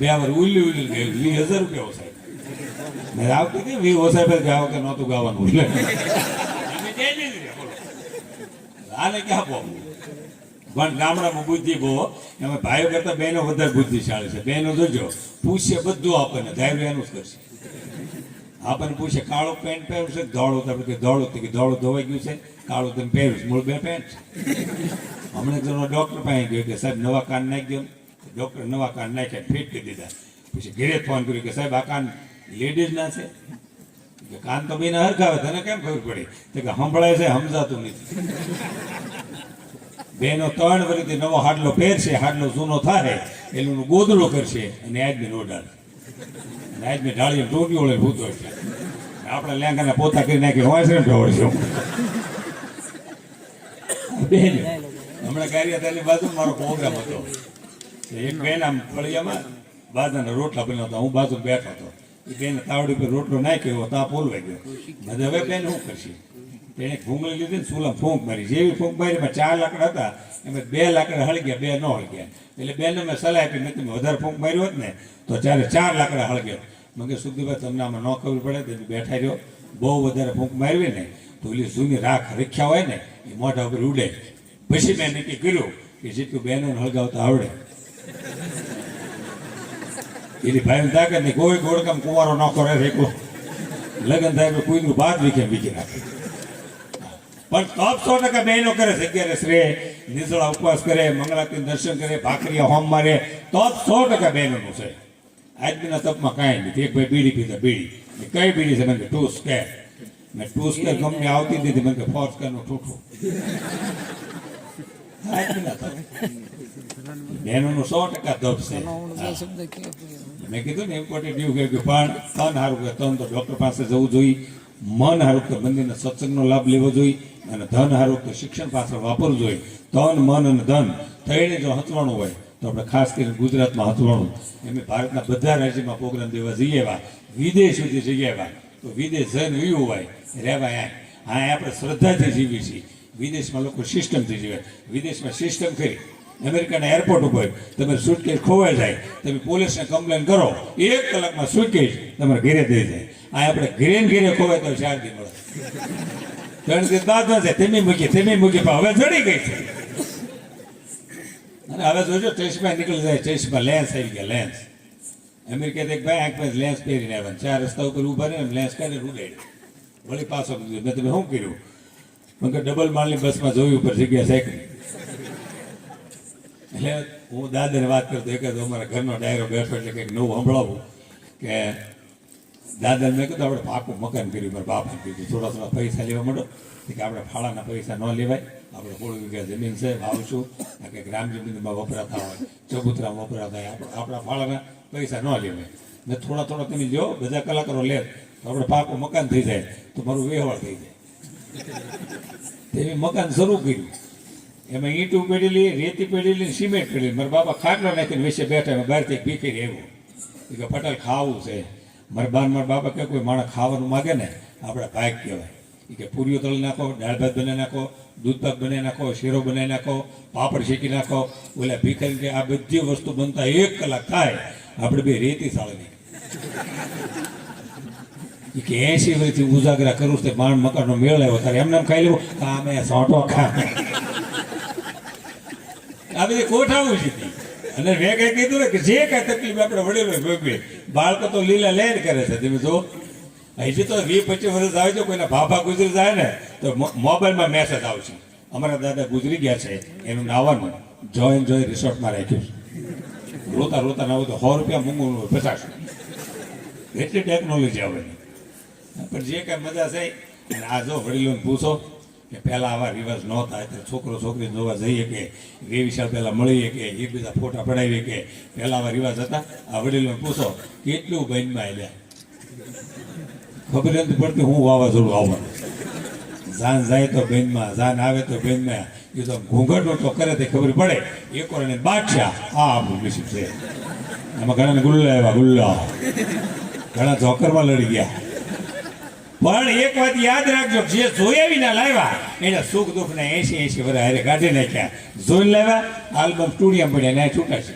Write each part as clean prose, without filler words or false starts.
2 વાર ઉલ્લી ઉલ્લી ગયું 20,000 રૂપિયા ઓછાય મેં આવતી હતી 20 ઓછાય ગાવ કે નહોતું ગાવાનું આને ક્યાં પો પણ ગામડામાં બુદ્ધિ બહુ એમાં ભાઈઓ કરતા બહેનો વધારે બુદ્ધિશાળી છે. બહેનો જોજો પૂછશે બધું આપણને ધાર્યું એનું જ કરશે. આપણને પૂછે કાળો પેન્ટ પહેર્યું છે ધોળું આપણે કે ધોળું કે ધોળું ધોવાઈ ગયું છે કાળું તમે પહેર્યું છે મૂળ 2 પેન્ટ હમણાં જનો ડૉક્ટર પાસે ગયો કે સાહેબ નવા કાન નાખી ગયો. ડૉક્ટર નવા કાન નાખ્યા ફિટ કરી દીધા. પછી ઘરે ફોન કર્યો કે સાહેબ આ કાન લેડીઝના છે કે કાન તો બેને હરખાવે તને કેમ ખબર પડી તો કે સંભળાય છે સમજાતું નથી. બેનો 3 વર્ષથી નવો હાડલો પહેરશે હાડલો જૂનો થાય એનું ગોદડો કરશે અને આજની ઓડાડે અને આજની ઢાળીએ ટોટી ઓળે ભૂતો છે આપણે લેંગાને પોતા કરી નાખી વાંચે ઢોળશું. બેન હમણાં કાર્યતાની બાજુ મારો પ્રોગ્રામ હતો. એક બેન આમ ફળિયામાં બાજરાના રોટલા બનાવતા હું બાજુ બેઠો હતો. એ બેન તાવડી પર રોટલો નાખ્યો તાપ ઓલવાઈ ગયો. મેં હવે બેન શું કરશે તેને ભૂંગળી લીધી ને ચૂલા ફૂંક મારી જેવી ફૂંક મારી એમાં 4 લાકડા હતા એમાં 2 લાકડા હળગ્યા 2 ન હળગ્યા. એટલે બેને મેં સલાહ આપી મેં તમે વધારે ફૂંક માર્યો હોત ને તો 4 લાકડા હળગ્યા. મેં કે સુખદીભાઈ તમને આમાં ન ખબર પડે તો બેઠા રહ્યો બહુ વધારે ફૂંક મારવી ને તો ઓલી જૂની રાખ રખ્યા હોય ને એ મોઢા ઉપર ઉડે. પછી મેં નક્કી કર્યું કે જેટલું બહેનોને હળગાવતા આવડે એની ભાઈ તાકે ને કોઈ ગોળકામ કુંવારો ન કરે એકલો લગ્ન થાય કોઈનું બાદ વીખી નાખે. પણ તપ 100% બહેનો કરે છે. 11 રે નિસળા ઉપવાસ કરે મંગળાતી દર્શન કરે ભાખરીયા હોમ મારે તપ 100% બહેનોનું છે. આજના તપમાં કાંઈ નથી. એક ભાઈ બીડી પીતા બીડી કઈ બીડી છે મને કે 2 સ્કેર મેં 2 સ્કેર કંપની આવતી નથી મને કે 4 સ્કેરનું ઠૂઠું. બહેનોનું 100% તપ છે. મેં કીધું ને ઇમ્પોર્ટન્ટ એવું કહ્યું કે પણ તન સારું કે તન તો ડૉક્ટર પાસે જવું જોઈએ મન સારું તો મંદિરના સત્સંગનો લાભ લેવો જોઈએ અને ધન સારું તો શિક્ષણ પાછળ વાપરવું જોઈએ. તન મન અને ધન થઈને જો હચવાનું હોય તો આપણે ખાસ કરીને ગુજરાતમાં હચવાનું એમ ભારતના બધા રાજ્યમાં પ્રોગ્રામ દેવા જઈએ એવા વિદેશ સુધી જઈએ એવા તો વિદેશ જઈને એવું હોય રહેવા આ આપણે શ્રદ્ધાથી જીવી છીએ. વિદેશમાં લોકો સિસ્ટમથી જીવે. વિદેશમાં સિસ્ટમ કરી અમેરિકાના એરપોર્ટ ઉપર તમારે સુટકેસ ખોવાઈ જાય તમે પોલીસને કમ્પ્લેન કરો 1 કલાકમાં સુટકેસ તમારે ઘરે દઈ જાય. આ આપણે ઘરે ખોવાય તો 4 દી મળે 3 દિવસ બાદ ન જાય તેમી મૂકી પણ હવે જડી ગઈ છે. અને હવે જોજો ચશ્મા નીકળી જાય ચશ્મા લેન્સ આવી ગયા લેન્સ. અમેરિકાથી એક ભાઈ આંખ પાસે લેન્સ પહેરીને આવ્યા 4 રસ્તા ઉપર ઉભા રહીને લેન્સ કાઢીને ઉડાડ્યું વળી પાછો મેં તમે શું કર્યું મને ડબલ માળની બસમાં જોયું ઉપર જગ્યા સાયકલ. એટલે હું દાદાને વાત કરતો એક અમારા ઘરનો ડાયરો બેઠો એટલે કંઈક નવું સંભળાવું કે દાદાને મેં કીધું આપણે પાકું મકાન કર્યું મારા બાપાને કીધું થોડા પૈસા લેવા માંડો કે આપણે ફાળાના પૈસા ન લેવાય આપણે 16 વીઘા જમીન છે વાવશું કે ગ્રામ જમીનમાં વપરાતા હોય ચબૂતરામાં વપરાતા હોય આપણા ફાળાના પૈસા ન લેવાય. મેં થોડા તમે લ્યો બધા કલાકારો લે તો આપણે પાકું મકાન થઈ જાય તો મારું વ્યવહાર થઈ જાય. તેવી મકાન શરૂ કર્યું એમાં ઈંટું પેડેલી રેતી પેડેલી સિમેન્ટ પેડેલી મારા બાપા ખાટલો નાખીને વિશે બેઠા બહારથી ભીખરી આવ્યું એ કે પટેલ ખાવું છે. મારા બાપા કે કોઈ માણસ ખાવાનું માગે ને આપણે ભાગ કહેવાય. એ કે પૂરીઓ તળી નાખો દાળ ભાત બનાવી નાખો દૂધ પાક બનાવી નાખો શીરો બનાવી નાખો પાપડ શેકી નાખો ઓલા ભીખરી કે આ બધી વસ્તુ બનતા 1 કલાક થાય આપણે બે રેતી સાળી નાખી કે 80 વર્ષથી ઉજાગરા કરું તે માણ મકાનનો મેળ આવ્યો તારે એમને ખાઈ લેવું કામે સોંટો ખા આ બધી કોઠાવું છે. અને મેં કઈ કીધું ને કે જે કઈ તકલીફ આપણે વડેલો ભોગવે બાળકો તો લીલા લહેર કરે છે. તમે જો હજી તો 20-25 વર્ષ આવે છે કોઈના ભાભા ગુજરી જાય ને તો મોબાઈલમાં મેસેજ આવશે અમારા દાદા ગુજરી ગયા છે એનું નાવાનું જોય રિસોર્ટમાં રાખ્યું છે રોતા ના હોય તો 100 રૂપિયા મૂંગું 50 એટલી ટેકનોલોજી આવે. પણ જે કાંઈ મજા છે અને આ જો વડીલોને પૂછો કે પહેલાં આવા રિવાજ નહોતા એટલે છોકરો છોકરી જોવા જઈએ કે 20 સાલ પહેલાં મળીએ કે એકબીજા ફોટા પડાવીએ કે પહેલાં આવા રિવાજ હતા. આ વડીલોને પૂછો કેટલું બહેનમાં આવ્યા ખબર નથી પડતી હું વાવાઝોડું આવવાનું જાન જાય તો બહેનમાં જાન આવે તો બહેનમાં એ તો ઘૂંઘટનો તો કરે તે ખબર પડે. એક વાર બાદશાહ આ આપણું નસીબ છે. એમાં ઘણાને ગુલ્લા આવ્યા ગુલ્લા ઘણા જોકરમાં લડી ગયા. પણ એક વાત યાદ રાખજો જે જોયા વિના લાવ્યા એના સુખ દુઃખ ને 80 વર્ષ હારે કાઢી નાખ્યા. જોઈને લાવ્યા આલ્બમ સ્ટુડિયો પડ્યા ને છૂટા છે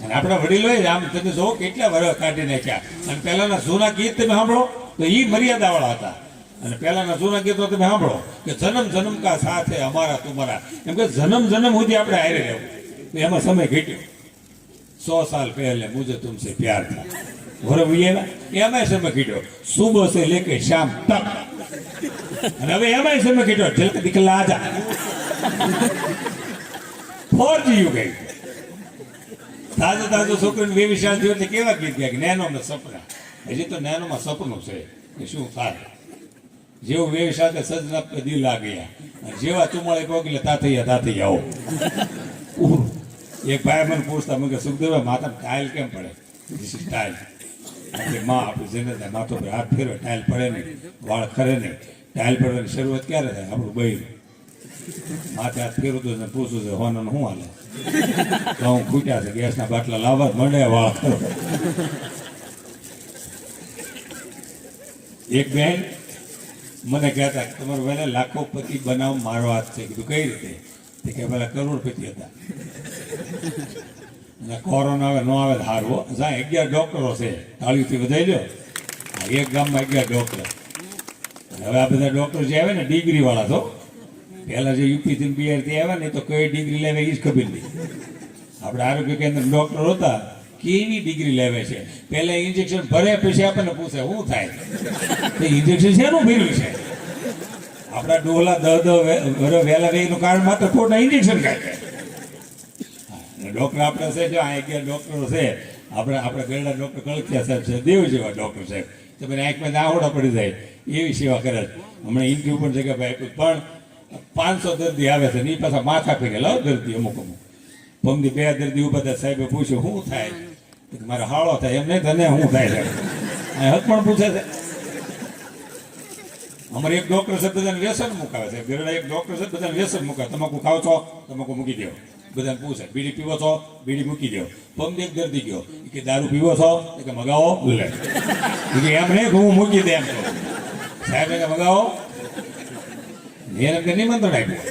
અને આપણા વડીલોએ આમ તમે જો કેટલા વર્ષ કાઢી નાખ્યા. અને પહેલાના જૂના ગીત તમે સાંભળો તો એ મર્યાદાવાળા હતા. અને પહેલાના જૂના ગીતો તમે સાંભળો કે જન્મ જન્મ કા સાથ હે અમારા તુમારા, એમ કે જન્મ જન્મ સુધી આપણે હારે રહેવું. તો એમાં સમય ઘટ્યો. 100 साल पहले मुझे तुमसे प्यार था, બરોબર, એમાં સમય ઘટ્યો. સુબહ સે લેકે શામ તક. અને હવે એમાં સમય ઘટ્યો. ઝલક દિખલા આજા 4G યુગ ગઈ. તાજો તાજો છોકરીને 20 સાલ થયો એટલે કેવા ગીત ગયા કે નેનોમાં સપના. હજી તો નેનોમાં સપનું છે કે શું થાય. જેવું 20 સાથે સજના પે દિલ આ ગયા, જેવા ચુમાળે પોગીલે તાથૈયા આવો. એક ભાઈ મને પૂછતા, મને કે સુખદેવ માથા ટાઇલ કેમ પડે? This is tile. આપણી માં આપણી જેને માથો પર હાથ ફેરવે ટાઇલ પડે નહીં, વાળ ખરે નહીં. ટાઇલ પડવાની શરૂઆત ક્યારે થાય? આપણું બૈરું માથે હાથ ફેરવતું ને પૂછું છે હોવાનું શું હાલે? તો હું ખૂટ્યા છે, ગેસના બાટલા લાવવા મંડે વાળ ખરો. એક બેન મને કહેતા કે તમારું વહેલા લાખોપતિ બનાવ મારો હાથ છે. કીધું કઈ રીતે? તે કે પેલા કરોડપતિ હતા. કોરોના આવે ન આવે હારવો. જ્યાં 11 ડોક્ટરો છે, તાળીથી વધારી લો. એક ગામમાં 11 ડોક્ટર. હવે આ બધા ડોક્ટર જે આવે ને ડિગ્રી વાળા, તો પહેલા જે યુપીથી બિહારથી આવ્યા ને તો કઈ ડિગ્રી લેવે એ જ ખબર નહીં. આપણે આરોગ્ય કેન્દ્ર ડોક્ટર હતા, કેવી ડિગ્રી લેવે છે. પહેલા ઇન્જેક્શન ભરે પછી આપણને પૂછે શું થાય. ઇન્જેક્શન શેનું ભર્યું છે? આપણા ડોલા 10 વહેલા રહીનું કારણ માત્ર ખોટા ઇન્જેક્શન ખાય. ડોક્ટર આપણે છે, જો આ 11 ડોક્ટરો છે. આપણે ગરડા ડોક્ટર કળથિયા સાહેબ છે, દેવ જેવા ડોક્ટર સાહેબ. તમે આંખમાં આહોડા પડી જાય એવી સેવા કરે છે. હમણાં ઇન્ટરવ્યુ પણ જગ્યા આપ્યું, પણ 500 દર્દી આવે છે ને એ પાછા માથા ફેરેલા દર્દી અમુક. પમદી 2 દર્દી ઉભા હતા. સાહેબે પૂછ્યું શું થાય? મારે હાળો થાય. એમ નહીં તને શું થાય છે? હક પણ પૂછે છે. અમારે એક ડોક્ટર છે બધાને વ્યસન મુકાવે છે. ગરડા એક ડોક્ટર છે બધાને વ્યસન મુકાવે. તમાકુ ખાવ છો? તમાકુ મૂકી દો. બધાને પૂછે બીડી પીવો છો? બીડી મૂકી દો. પમદી એક દર્દી ગયો કે દારૂ પીવો છો? કે મગાવો. બોલે એમ નહીં હું મૂકી દે એમ તો. સાહેબ કે મગાવો. એને કે નિમંત્રણ આપ્યું.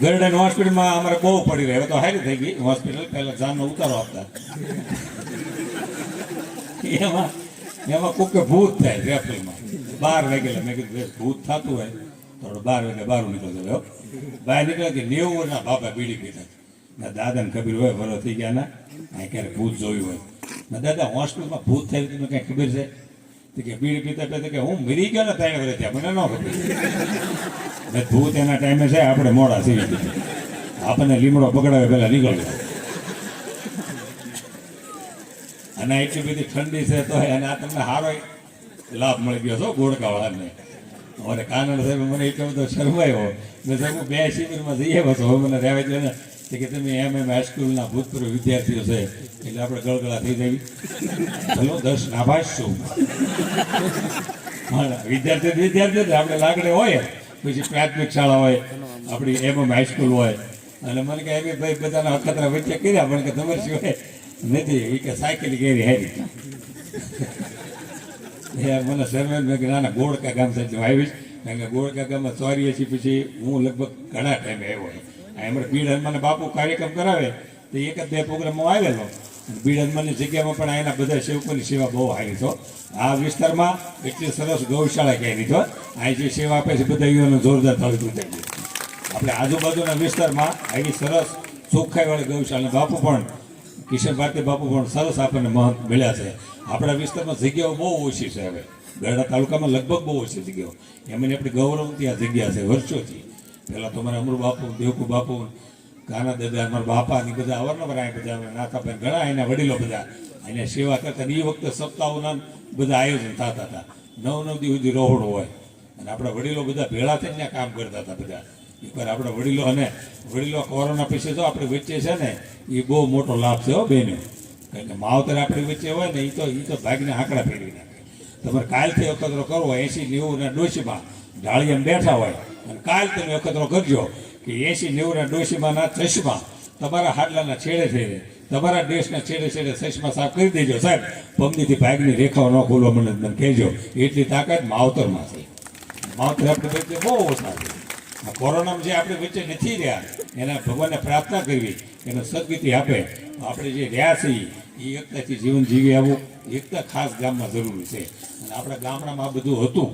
ગરડાની હોસ્પિટલમાં અમારે બહુ પડી રહ્યો તો હારી થઈ ગઈ હોસ્પિટલ. પહેલા જાનનો ઉતારો આપતા. એમાં કોકે ભૂત થાય રેફલમાં 12 વાગેલા. મેં કીધું ભૂત થતું હોય થોડું 12 વાગે બહાર નીકળતો. બહાર નીકળે કે 90 ના બાપા બીડી પીતા. ના દાદાને ખબર હોય વરો થઈ ગયા ના આ ક્યારે ભૂત જોયું હોય. ના દાદા હોસ્પિટલમાં ભૂત થાય તમને કઈ ખબર છે? કે બીડી પીતા પીતા કે હું મરી ગયો ને 3 વર્ષ થયા, મને ન ખબર. ભૂત એના ટાઈમે છે, આપણે મોડા સીવી દીધું. આપણને લીમડો પકડાવે પહેલા નીકળ્યો. અને એટલી બધી ઠંડી છે તો અને આ તમને સારો લાભ મળી ગયો છો ગોળકાવાળાને. અમારે કાનડ સાહેબ મને એટલો બધો શરમાયો. મેં સાહેબ હું 2 શિબિરમાં જઈએ હતો, હવે મને રહેવા દે ને કે તમે એમ હાઈસ્કૂલના ભૂતપૂર્વ વિદ્યાર્થીઓ છે એટલે આપણે ગળગળા થઈ જવી. ચલો 10 નાભાસ છું. વિદ્યાર્થીઓ આપણે લાગડે હોય, પછી પ્રાથમિક શાળા હોય, આપણી હાઈસ્કૂલ હોય. અને મને કહે એમ ભાઈ બધાના અખતરા વચ્ચે કર્યા પણ કે તમારે સિવાય નથી. એ કે સાયકલ કેરી હારી. મને શરમેન મેં કે નાના ગોળકા ગામ સાથે આવીશ. કારણ કે ગોળકા ગામમાં 84 પછી હું લગભગ ઘણા ટાઈમે આવ્યો. એમણે બીડ હનુમાન બાપુ કાર્યક્રમ કરાવે તો 1-2 પ્રોગ્રામમાં આવેલો. બીડ હનુમાનની જગ્યામાં પણ એના બધા સેવકોની સેવા બહુ સારી છો. આ વિસ્તારમાં એટલી સરસ ગૌશાળા ક્યાંય તો અહીં જે સેવા આપે છે બધા યુવાનો જોરદાર થયું થઈ ગયું. આપણે આજુબાજુના વિસ્તારમાં આવી સરસ ચોખ્ખાઈવાળી ગૌશાળા બાપુ પણ કિશન ભારતી બાપુ પણ સરસ આપણને મહંત મળ્યા છે. આપણા વિસ્તારમાં જગ્યાઓ બહુ ઓછી છે. હવે ગરડા તાલુકામાં લગભગ બહુ ઓછી જગ્યાઓ. એમની આપણી ગૌરવની આ જગ્યા છે વર્ષોથી. પહેલાં તો મારા અમરુ બાપુ, દેવકુ બાપુ, કાના દાદા, મારા બાપાની બધા અવારનવાર અહીં બધા નાથાભાઈ ઘણા એના વડીલો બધા એને સેવા કરતા. એ વખતે સપ્તાહોના બધા આયોજન થતા હતા. 9 દી સુધી રોહડો હોય અને આપણા વડીલો બધા ભેળા થઈને કામ કરતા હતા બધા. એકવાર આપણા વડીલો કોરોના પછી તો આપણી વચ્ચે છે ને એ બહુ મોટો લાભ છે હો બેને. કારણ કે માવતર આપણી વચ્ચે હોય ને એ તો ભાગને આંકડા ફેરવી નાખે. તમારે કાલથી અખતરો કરવો 80-90 ના ડોશીમાં ઢાળીમાં બેઠા હોય અને કાલ તમે અખતરો કરજો કે 80-90 ના ડોશીમાંના ચશ્મા તમારા હાડલાના છેડે છેડે, તમારા દેશના છેડે છેડે ચશ્મા સાફ કરી દેજો સાહેબ. પમદીથી ભાગની રેખાઓ ન ખોલવા મને કહેજો. એટલી તાકાત માવતરમાં છે. માવતર આપણી વચ્ચે બહુ ઓછા છે. આ કોરોનામાં જે આપણે વચ્ચે નથી રહ્યા એના ભગવાનને પ્રાર્થના કરવી એને સદગતિ આપે. આપણે જે રહ્યા છીએ એ એકતાથી જીવન જીવી આવવું એકતા ખાસ ગામમાં જરૂરી છે. અને આપણા ગામડામાં આ બધું હતું.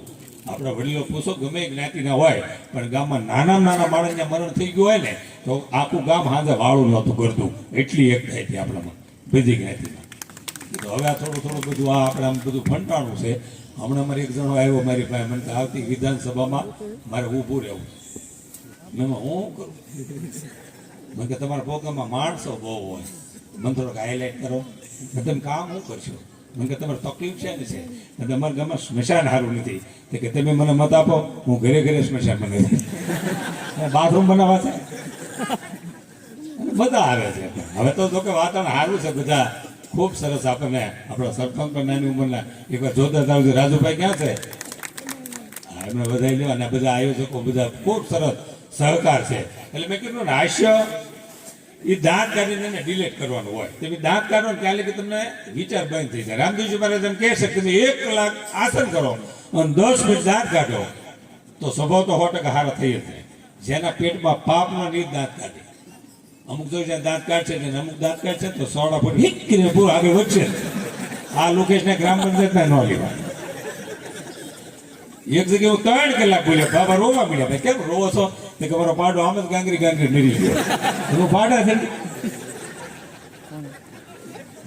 આપણા વડીલો પૂછો ગમે એ જ્ઞાતિના હોય પણ ગામમાં નાના માણસને મરણ થઈ ગયું હોય ને તો આખું ગામ હાજે વાળું નહોતું કરતું. એટલી એકતા હતી આપણામાં બધી જ્ઞાતિમાં. તો હવે આ થોડું બધું આ આપણે આમ બધું ફંટાણું છે. હમણાં મારે એક જણો આવ્યો મારી પાસે, મને કે આવતી વિધાનસભામાં મારે ઊભું રહેવું. મેં હું કરું? મેં કે તમારા પ્રોગ્રામમાં માણસો બહુ હોય, મને થોડોક હાઇલાઇટ કરો. તમે કામ શું કરશો? મને કે તમારે તકલીફ છે ને છે અને તમારા ગામમાં સ્મશાન સારું નથી તો કે તમે મને મત આપો, હું ઘરે ઘરે સ્મશાન બનાવું, બાથરૂમ બનાવવા છે. બધા આવે છે. હવે તો જો કે વાતાવરણ સારું છે, બધા ખૂબ સરસ. આપણને આપણા સરપંચ પણ નાની ઉંમરના એકવાર જોતા હતા રાજુભાઈ ક્યાં છે, એમને વધારી લો. અને બધા આયોજકો બધા ખૂબ સરસ સહકાર છે. એટલે મેં કીધું ને હાસ્ય એ દાંત કાઢીને એને ડિલેટ કરવાનું હોય. તમે દાંત કાઢો ને ત્યાં લગી તમને વિચાર બંધ થઈ જાય. રામદેવજી મહારાજ એમ કહે છે કે તમે 1 કલાક આસન કરો અને 10 મિનિટ દાંત કાઢો તો સ્વભાવ તો 100% હારા થઈ જ જાય. જેના પેટમાં પાપનો નીર દાંત કાઢે. અમુક તો જ્યાં દાંત કાઢશે ને અમુક દાંત કાઢશે તો 100 ફૂટ હિક્કીને પૂરું આગળ વધશે. આ લોકેશને ગ્રામ પંચાયતના ન લેવા. એક જગ્યાએ હું 3 કલાક બોલ્યો, બાબા રોવા મળ્યા. ભાઈ કેમ રોવો છો? કે મારો પાડો આમ જ ગાંગરી મરી ગયો. હું પાડા છે.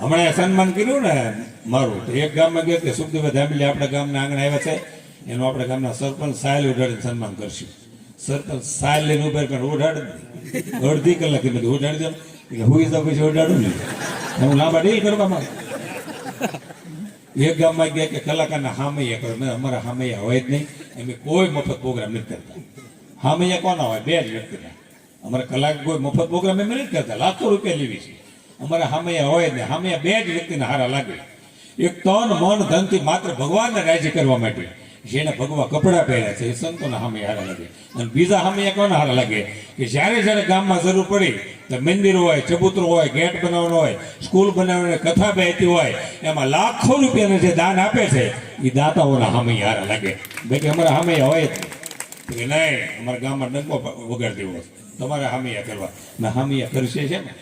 હમણાં સન્માન કર્યું ને મારું, તો એક ગામમાં ગયો કે સુખદેવ ધામીલી આપણા ગામના આંગણે આવ્યા છે, એનું આપણા ગામના સરપંચ સાયલ ઉડાડીને સન્માન કરશું. સરપંચ સાયલ લઈને ઉભા પણ ઉડાડે નહીં. અડધી કલાક બધી ઉડાડી દઉં એટલે હું તો પછી ઉડાડું નહીં. હું લાંબા ડીલ કરવા માંગુ. એક ગામમાં ગયા કે કલાકારના હામૈયા કરો. અમારા હામૈયા હોય જ નહીં, એમ કોઈ મફત પ્રોગ્રામ નથી કરતા. હામૈયા કોના હોય? 2 જ વ્યક્તિના. અમારા કલાક કોઈ મફત પ્રોગ્રામ એમ નથી કરતા, લાખો રૂપિયા લેવી છે. અમારા હામૈયા હોય જ નહીં. હામૈયા 2 જ વ્યક્તિને હારા લાગે. એક તન મન ધનથી માત્ર ભગવાનને રાજી કરવા માટે જેને ભગવા કપડાં પહેર્યા છે એ સંતોના હામે હારા લાગે. અને બીજા હામે કોના હારા લાગે કે જ્યારે ગામમાં જરૂર પડી તો મંદિર હોય, ચબૂતરો હોય, ગેટ બનાવવાનો હોય, સ્કૂલ બનાવવાની કથા બેહતી હોય, એમાં લાખો રૂપિયાનું જે દાન આપે છે એ દાતાઓના હામે હારા લાગે. બાકી અમારા હામે હોય જ કે નહીં, અમારા ગામમાં ડંકો વગાડી દેવો તમારે હામિયા કરવા. ના હામિયા કરશે છે ને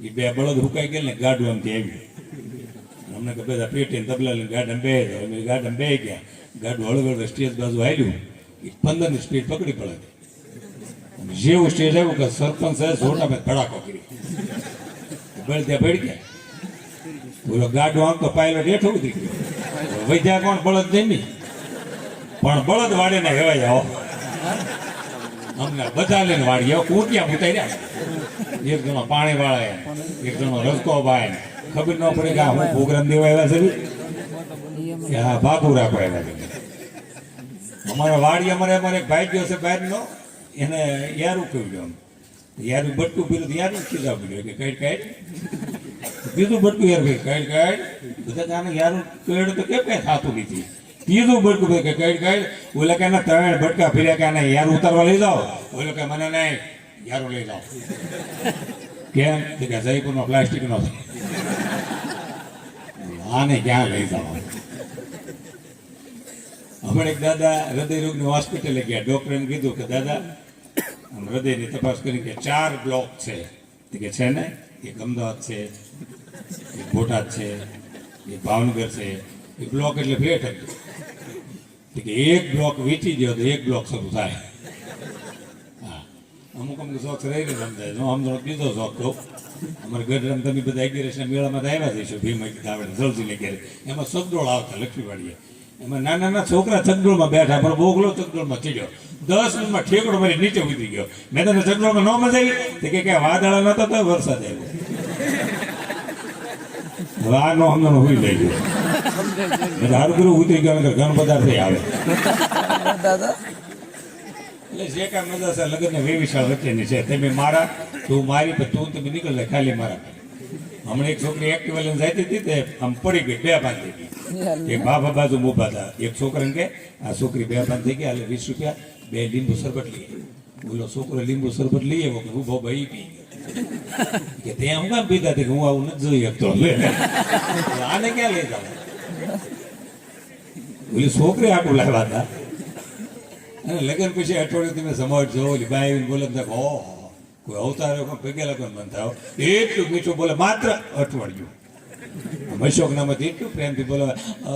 એ 2 બળદ હુકાઈ ગયા ને ગાડું આમથી આવ્યું. અમને કે બધા પેટી તબલા લઈને ગાર્ડન બે ગાર્ડન બે ગયા. ગાડું હળવળ સ્ટેજ બાજુ આવ્યું, 15ની સ્પીડ પકડી પડે. જેવું સ્ટેજ આવ્યું કે સરપંચ સાહેબ જોટામાં ધડાકો કરી બળ ત્યાં પડી ગયા. બોલો ગાડું આમ તો પાયલોટ હેઠું ઉતરી ગયો. વૈદ્યા કોણ? બળદ જમી. પણ બળદ વાળે ને હેવાય આવો અમને બધા લઈને વાળી આવો. કુટિયા ઉતાર્યા. એક જણો પાણી વાળે, એક જણો રસકો ભાઈ. ખબર ન પડે કે હું પ્રોગ્રામ દેવા આવ્યા છે કે હા બાપુ રાખવા આવ્યા છે. અમારા વાડી અમારે એક ભાઈ ગયો છે બહારનો, એને યારું કહ્યું. યારું બટકું પીરું યારું ખીજા પીડ્યો કે કઈ બીજું બટકું યાર કઈ બધા આને યારું કહેડ તો કેમ કઈ થતું નથી. ત્રીજું બટકું કે કઈ ઓલા કે 3 બટકા ફર્યા કે આને યાર ઉતારવા લઈ જાઓ. ઓલો કે મને નહીં, યારું લઈ જાઓ. કેમ? કે જયપુરનો પ્લાસ્ટિકનો છે, આને ક્યાં લઈ જાઓ? હમણાં એક દાદા હૃદય રોગની હોસ્પિટલે ગયા. ડોક્ટરે એમ કીધું કે દાદા હૃદયની તપાસ કરી કે 4 બ્લોક છે. કે છે ને, એક અમદાવાદ છે, એક બોટાદ છે, એક ભાવનગર છે. એ બ્લોક એટલે ફ્લેટ હતું. કે એક બ્લોક વેચી દો તો એક બ્લોક શરૂ થાય. હા, અમુક શોખ રહી ગયો સમજાય. જો સમજો બીજો શોખ તો અમારે ગઢરામ તમે બધા 11 મેળામાં તો આવ્યા જઈશું. ભીમ આવે જલજીને ઘેરે એમાં સગડોળ આવતા લક્ષ્મીવાડીએ. એમાં નાના છોકરા ચકડોળમાં બેઠા, પણ બોગલો ચકડોળમાં ચડ્યો. 10 મિનિટમાં ઠેકડો મારી નીચે ઉતરી ગયો. મેં તને ચકડોળમાં ન મજા આવી કે વાદળા નતો તો વરસાદ આવ્યો. હવે આ નો હમણાં હુઈ લઈ ગયો. હારું ગુરુ ઉતરી ગયો ઘણ પદાર્થ આવે. એટલે જે કાંઈ મજા છે લગ્ન ને વેવિશાળ વચ્ચેની છે. તમે મારા, તું મારી, તું તમે નીકળ ખાલી મારા. હમણાં એક છોકરી એક્ટિવા લઈને જતી હતી તે આમ પડી ગઈ, 2 બાંધી ગઈ. એક બાબા બાજુ ઊભા હતા. એક છોકરાને કે આ છોકરી 2 બાંધ થઈ ગઈ, હાલે 20 રૂપિયા 2 લીંબુ શરબત લઈએ. બોલો છોકરો લીંબુ શરબત લઈ આવ્યો કે ઉભો ભાઈ પી ગયો. કે ત્યાં હું કામ પીતા કે હું આવું નથી જોઈ શકતો. આને ક્યાં લઈ જાવ? બોલી છોકરી આટલું લાવ્યા હતા. અને લગ્ન પછી અઠવાડિયું તમે સમાજ જો ઓલી બાઈ આવીને બોલે તો ઓહો કોઈ અવતારો કોઈ પગેલા કોઈ મન થાવ એટલું મીઠું બોલે માત્ર અઠવાડિયું મશોક નામાંથી એટલું પ્રેમથી બોલે